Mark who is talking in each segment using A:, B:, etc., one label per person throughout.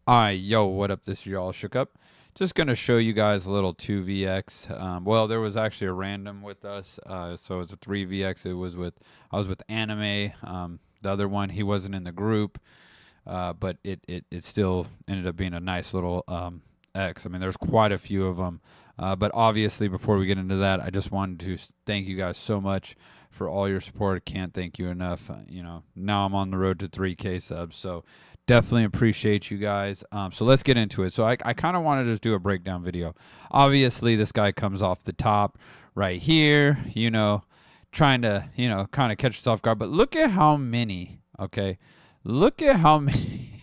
A: Alright, yo, what up? This is y'all shook up. Just gonna show you guys a little 2vx. Well, there was actually a random with us, so it was a 3vx. I was with Anime. The other one, he wasn't in the group, but it still ended up being a nice little X. I mean, there's quite a few of them, but obviously, before we get into that, I just wanted to thank you guys so much for all your support. Can't thank you enough. Now I'm on the road to 3K subs, so definitely appreciate you guys. So let's get into it. So I kind of wanted to do a breakdown video. Obviously, this guy comes off the top right here, trying to, kind of catch us off guard. But look at how many, okay? Look at how many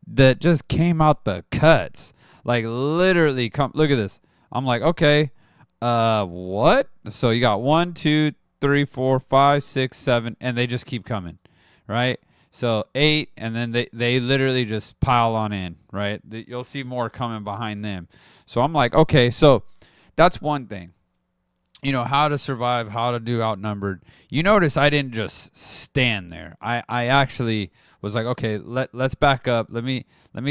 A: that just came out the cuts. Like, literally, look at this. I'm like, okay, what? So you got 1, 2, 3, 4, 5, 6, 7, and they just keep coming, right? So 8, and then they literally just pile on in, right? You'll see more coming behind them. So I'm like, okay, so that's one thing. How to survive, how to do outnumbered. You notice I didn't just stand there. I actually was like, okay, let's back up. Let me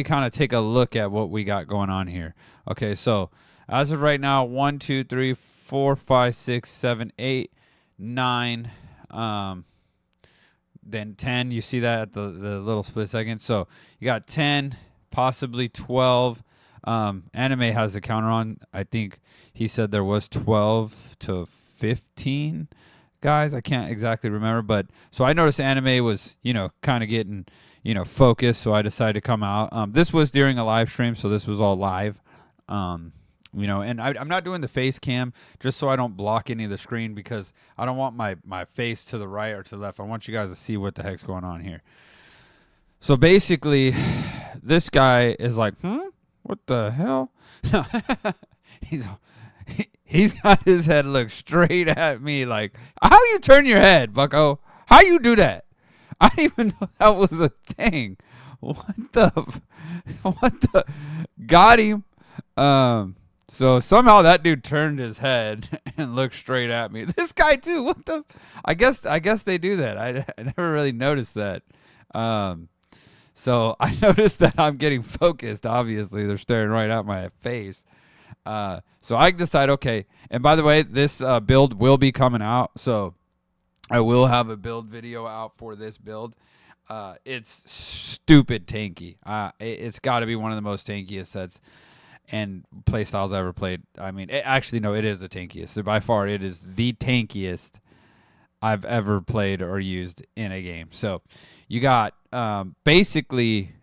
A: kind of take a look at what we got going on here. Okay, so as of right now, 1, 2, 3, 4, 5, 6, 7, 8, 9. Then 10, you see that at the little split second. So you got 10, possibly 12. Anime has the counter on. I think he said there was 12 to 15 guys. I can't exactly remember, but so I noticed Anime was, kind of getting, focused. So I decided to come out. This was during a live stream, so this was all live. And I'm not doing the face cam just so I don't block any of the screen, because I don't want my face to the right or to the left. I want you guys to see what the heck's going on here. So basically, this guy is like, what the hell? He's got his head looked straight at me like, how you turn your head, bucko? How you do that? I didn't even know that was a thing. What the? Got him. So somehow that dude turned his head and looked straight at me. This guy too. What the? I guess they do that. I never really noticed that. So I noticed that I'm getting focused. Obviously, they're staring right at my face. So I decide, okay. And by the way, this build will be coming out. So I will have a build video out for this build. It's stupid tanky. It's got to be one of the most tankiest sets and playstyles I ever played. I mean, it is the tankiest. So by far, it is the tankiest I've ever played or used in a game. So you got basically,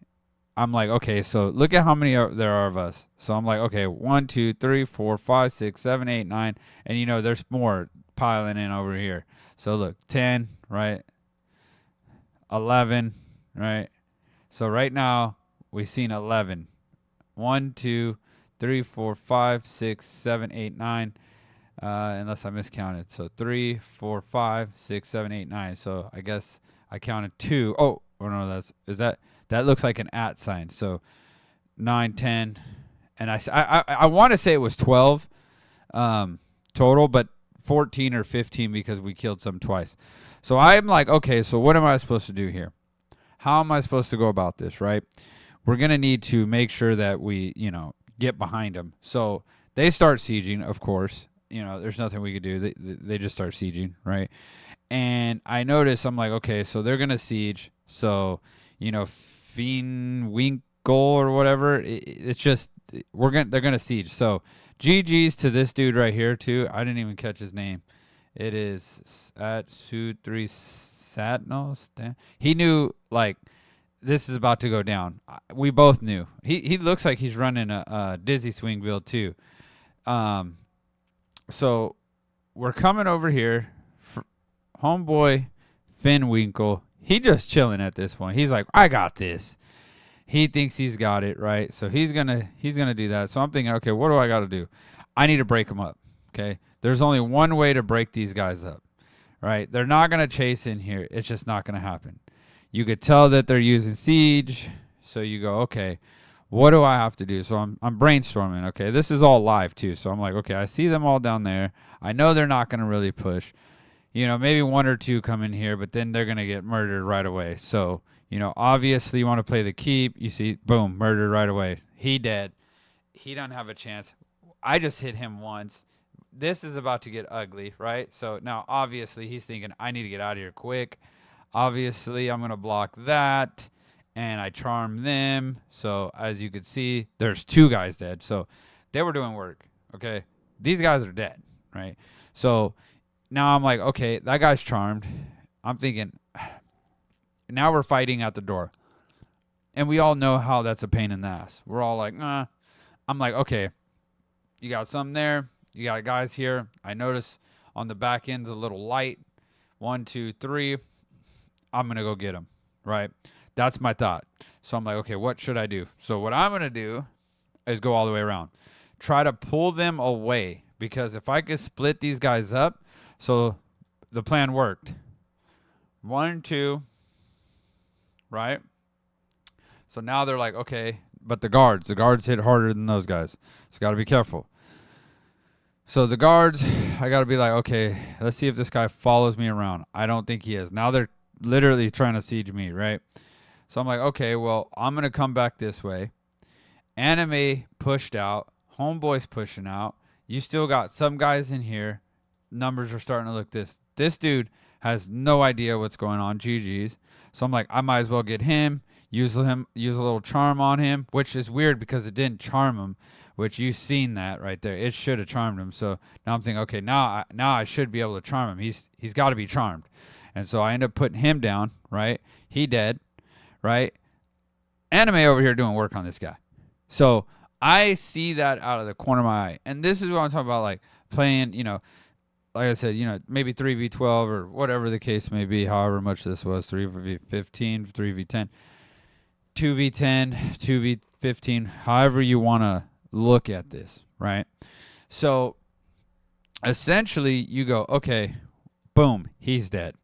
A: I'm like, okay, so look at how many there are of us. So I'm like, okay, 1, 2, 3, 4, 5, 6, 7, 8, 9. And, there's more piling in over here. So look, 10, right? 11, right? So right now, we've seen 11. 1, 2, 3, 4, 5, 6, 7, 8, 9. Unless I miscounted. So 3, 4, 5, 6, 7, 8, 9. So I guess I counted 2. Oh no, that looks like an @ sign. So 9, 10, and I want to say it was 12 total, but 14 or 15 because we killed some twice. So I'm like, okay, so what am I supposed to do here? How am I supposed to go about this, right? We're going to need to make sure that we, get behind them. So they start sieging, of course. There's nothing we could do. They just start sieging, right? And I notice, I'm like, okay, so they're going to siege. So, Fiend Winkle or whatever, it's just, they're going to siege. So GG's to this dude right here, too. I didn't even catch his name. It is at Su3 Satnos. He knew, like, this is about to go down. We both knew. He looks like he's running a dizzy swing build too. So we're coming over here. Homeboy Finwinkle, he just chilling at this point. He's like, I got this. He thinks he's got it, right? So he's gonna do that. So I'm thinking, okay, what do I got to do? I need to break them up. Okay, there's only one way to break these guys up, right? They're not gonna chase in here. It's just not gonna happen. You could tell that they're using siege. So you go, okay, what do I have to do? So I'm brainstorming. Okay, this is all live too. So I'm like, okay, I see them all down there. I know they're not going to really push. Maybe 1 or 2 come in here, but then they're going to get murdered right away. So, You know, obviously you want to play the keep. You see, boom, murdered right away. He dead. He doesn't have a chance. I just hit him once. This is about to get ugly, right? So now obviously he's thinking, I need to get out of here quick. Obviously I'm going to block that, and I charm them. So as you can see, there's 2 guys dead. So they were doing work, okay? These guys are dead, right? So now I'm like, okay, that guy's charmed. I'm thinking, now we're fighting at the door. And we all know how that's a pain in the ass. We're all like, nah. I'm like, okay, you got something there. You got guys here. I notice on the back end's a little light. 1, 2, 3. I'm going to go get him, right? That's my thought. So I'm like, okay, what should I do? So what I'm going to do is go all the way around. Try to pull them away, because if I could split these guys up, so the plan worked. 1, 2, right? So now they're like, okay, but the guards hit harder than those guys. So got to be careful. So the guards, I got to be like, okay, let's see if this guy follows me around. I don't think he is. Now they're literally trying to siege me, right? So I'm like, okay, well, I'm going to come back this way. Anime pushed out. Homeboy's pushing out. You still got some guys in here. Numbers are starting to look this. This dude has no idea what's going on. GG's. So I'm like, I might as well get him. Use a little charm on him, which is weird because it didn't charm him, which you've seen that right there. It should have charmed him. So now I'm thinking, okay, now I should be able to charm him. He's got to be charmed. And so I end up putting him down, right? He dead, right? Anime over here doing work on this guy. So I see that out of the corner of my eye. And this is what I'm talking about, like playing, you know, like I said, you know, maybe 3v12 or whatever the case may be, however much this was, 3v15, 3v10. 2v10, 2v15, however you want to look at this, right? So essentially you go, okay, boom, he's dead.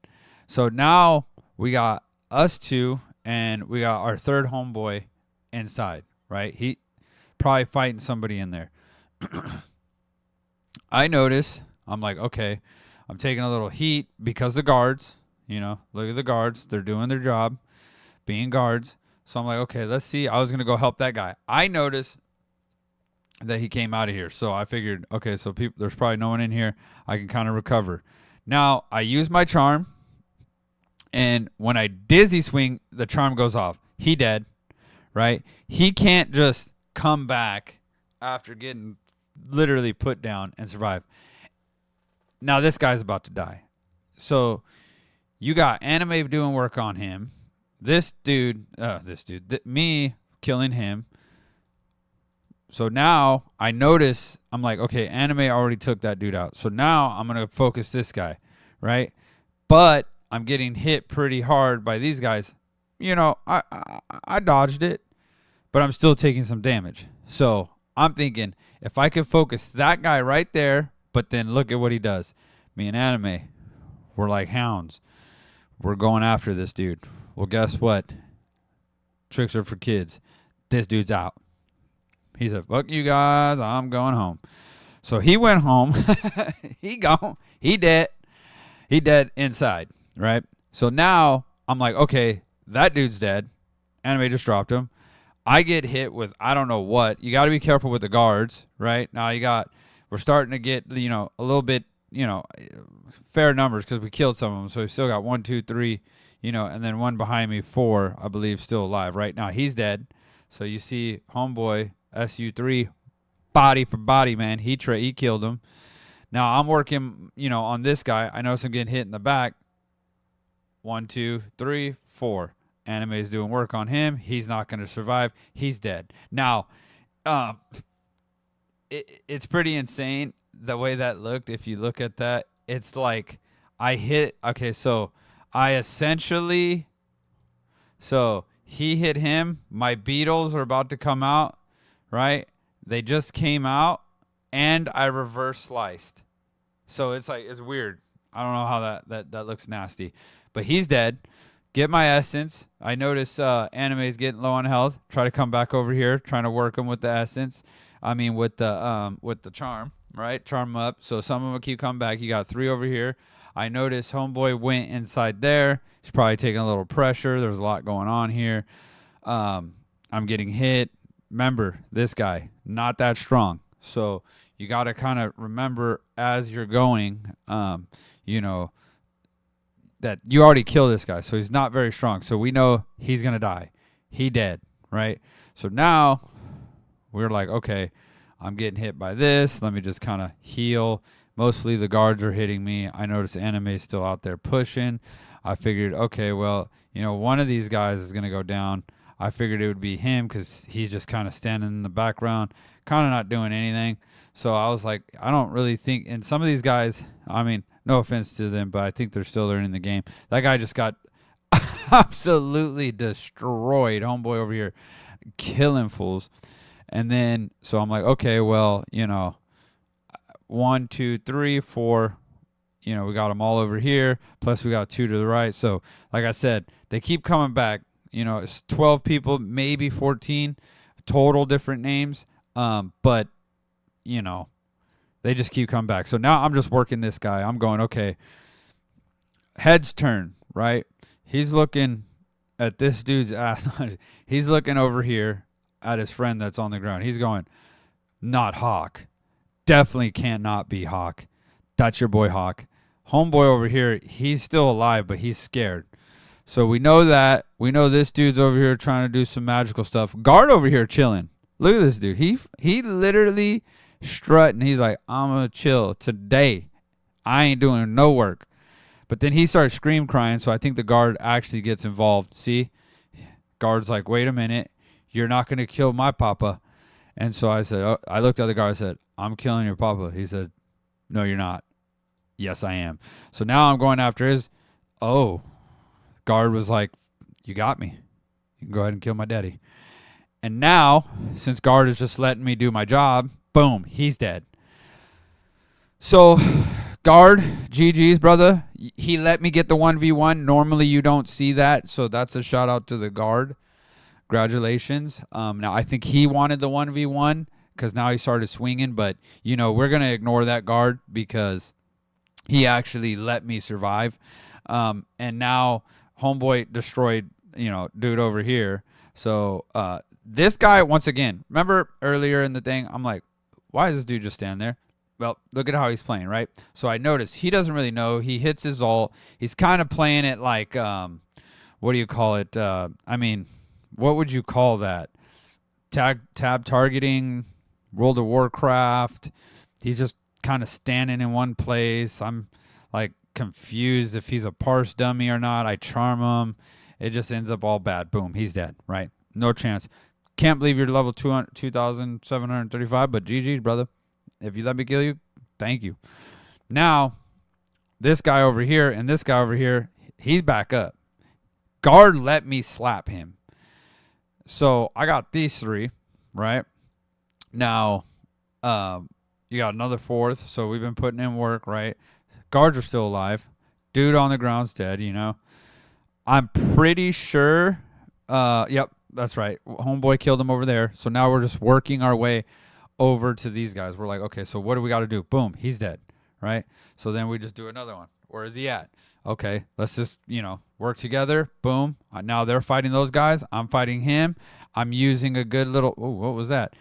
A: So now we got us 2 and we got our third homeboy inside, right? He probably fighting somebody in there. I notice, I'm like, okay, I'm taking a little heat because the guards, you know, look at the guards. They're doing their job, being guards. So I'm like, okay, let's see. I was going to go help that guy. I noticed that he came out of here. So I figured, okay, so there's probably no one in here. I can kind of recover. Now, I use my charm. And when I dizzy swing, the charm goes off. He dead, right? He can't just come back after getting literally put down and survive. Now, this guy's about to die. So you got Anime doing work on him. Me killing him. So now I notice, I'm like, okay, Anime already took that dude out. So now I'm going to focus this guy, right? But I'm getting hit pretty hard by these guys. You know, I dodged it, but I'm still taking some damage. So I'm thinking, if I could focus that guy right there, but then look at what he does. Me and Anime, we're like hounds. We're going after this dude. Well, guess what? Tricks are for kids. This dude's out. He said, fuck you guys, I'm going home. So he went home. He gone. He dead. He dead inside, right? So now I'm like, okay, that dude's dead. Anime just dropped him. I get hit with I don't know what. You got to be careful with the guards, right? Now we're starting to get, you know, a little bit, you know, fair numbers because we killed some of them. So we still got 1, 2, 3, you know, and then one behind me, 4, I believe, still alive. Right now, he's dead. So you see homeboy, SU3, body for body, man. He killed him. Now I'm working, you know, on this guy. I notice I'm getting hit in the back. 1, 2, 3, 4. Anime is doing work on him. He's not going to survive. He's dead. Now, it's pretty insane the way that looked. If you look at that, it's like I hit. Okay, so I essentially. So he hit him. My beetles are about to come out, right? They just came out, and I reverse sliced. So it's like it's weird. I don't know how that looks nasty, but he's dead. Get my essence. I notice Anime is getting low on health. Try to come back over here, trying to work him with the essence. I mean with the charm, right? Charm him up. So some of them keep coming back. You got 3 over here. I noticed homeboy went inside there. He's probably taking a little pressure. There's a lot going on here. I'm getting hit. Remember, this guy, not that strong. So you got to kind of remember as you're going, you know, that you already killed this guy. So he's not very strong. So we know he's going to die. He dead, right? So now we're like, okay, I'm getting hit by this. Let me just kind of heal. Mostly the guards are hitting me. I noticed Anime's still out there pushing. I figured, okay, well, you know, one of these guys is going to go down. I figured it would be him because he's just kind of standing in the background, kind of not doing anything. So I was like, I don't really think, and some of these guys, I mean, no offense to them, but I think they're still learning the game. That guy just got absolutely destroyed. Homeboy over here killing fools. And then, so I'm like, okay, well, you know, 1, 2, 3, 4, you know, we got them all over here. Plus we got 2 to the right. So like I said, they keep coming back. You know, it's 12 people, maybe 14 total different names. But, you know, they just keep coming back. So now I'm just working this guy. I'm going, okay, heads turn, right? He's looking at this dude's ass. He's looking over here at his friend that's on the ground. He's going, not Hawk. Definitely can't not be Hawk. That's your boy Hawk. Homeboy over here, he's still alive, but he's scared. So we know that. We know this dude's over here trying to do some magical stuff. Guard over here chilling. Look at this dude. He literally strutting. He's like, I'm going to chill today. I ain't doing no work. But then he starts scream crying, so I think the guard actually gets involved. See? Guard's like, wait a minute. You're not going to kill my papa. And so I said, oh, I looked at the guard. I said, I'm killing your papa. He said, no, you're not. Yes, I am. So now I'm going after his. Oh. Guard was like, you got me. You can go ahead and kill my daddy. And now, since guard is just letting me do my job, boom, he's dead. So, guard, GG's, brother. He let me get the 1v1. Normally, you don't see that. So, that's a shout out to the guard. Congratulations. Now, I think he wanted the 1v1 because now he started swinging. But, you know, we're going to ignore that guard because he actually let me survive. And now homeboy destroyed, you know, dude over here. So this guy, once again, remember earlier in the thing, I'm like, why is this dude just standing there? Well, look at how he's playing, right? So I noticed he doesn't really know. He hits his ult. He's kind of playing it like, what do you call it? I mean, what would you call that? Tab targeting, World of Warcraft. He's just kind of standing in one place. I'm like confused if he's a parse dummy or not. I charm him. It just ends up all bad. Boom, he's dead, right? No chance. Can't believe you're level 2,735, but GG's, brother. If you let me kill you, thank you. Now, this guy over here and this guy over here, he's back up. Guard let me slap him. So I got these 3, right? Now, you got another 4th, so we've been putting in work, right? Guards are still alive. Dude on the ground's dead, you know. I'm pretty sure, yep, that's right. Homeboy killed him over there. So now we're just working our way over to these guys. We're like, okay, so what do we got to do? Boom, he's dead, right? So then we just do another one. Where is he at? Okay, let's just, you know, work together. Boom. Now they're fighting those guys. I'm fighting him. I'm using a good little, oh, what was that?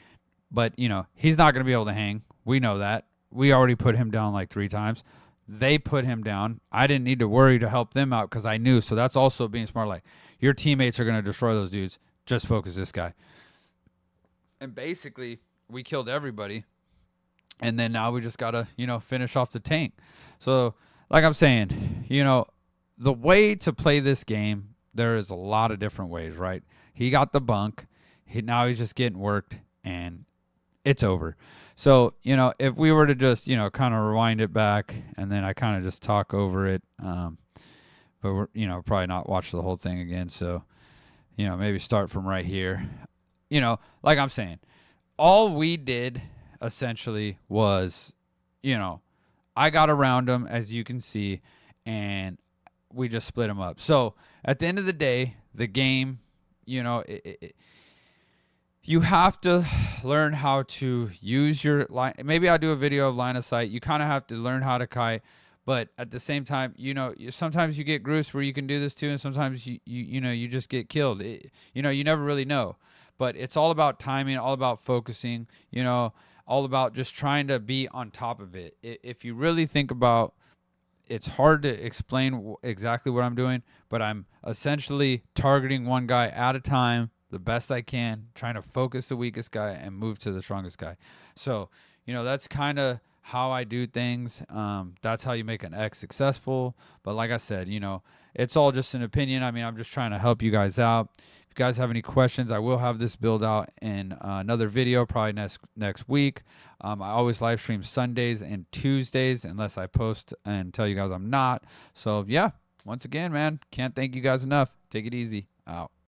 A: But, you know, he's not going to be able to hang. We know that. We already put him down like 3 times. They put him down. I didn't need to worry to help them out because I knew. So that's also being smart. Like, your teammates are going to destroy those dudes. Just focus this guy. And basically, we killed everybody. And then now we just got to, you know, finish off the tank. So, like I'm saying, you know, the way to play this game, there is a lot of different ways, right? He got the bunk. Now he's just getting worked. And it's over. So, you know, if we were to just, you know, kind of rewind it back and then I kind of just talk over it, but we're, you know, probably not watch the whole thing again. So, you know, maybe start from right here. You know, like I'm saying, all we did essentially was, you know, I got around them, as you can see, and we just split them up. So at the end of the day, the game, you know, you have to learn how to use your line. Maybe I'll do a video of line of sight. You kind of have to learn how to kite. But at the same time, sometimes you get groups where you can do this too, and sometimes you just get killed. You never really know. But it's all about timing, all about focusing. All about just trying to be on top of it. If you really think about, it's hard to explain exactly what I'm doing, but I'm essentially targeting one guy at a time the best I can, trying to focus the weakest guy and move to the strongest guy. So, that's kind of how I do things. That's how you make an X successful. But like I said, it's all just an opinion. I mean, I'm just trying to help you guys out. If you guys have any questions, I will have this build out in another video probably next week. I always live stream Sundays and Tuesdays unless I post and tell you guys I'm not. So yeah, once again, man, can't thank you guys enough. Take it easy. Out.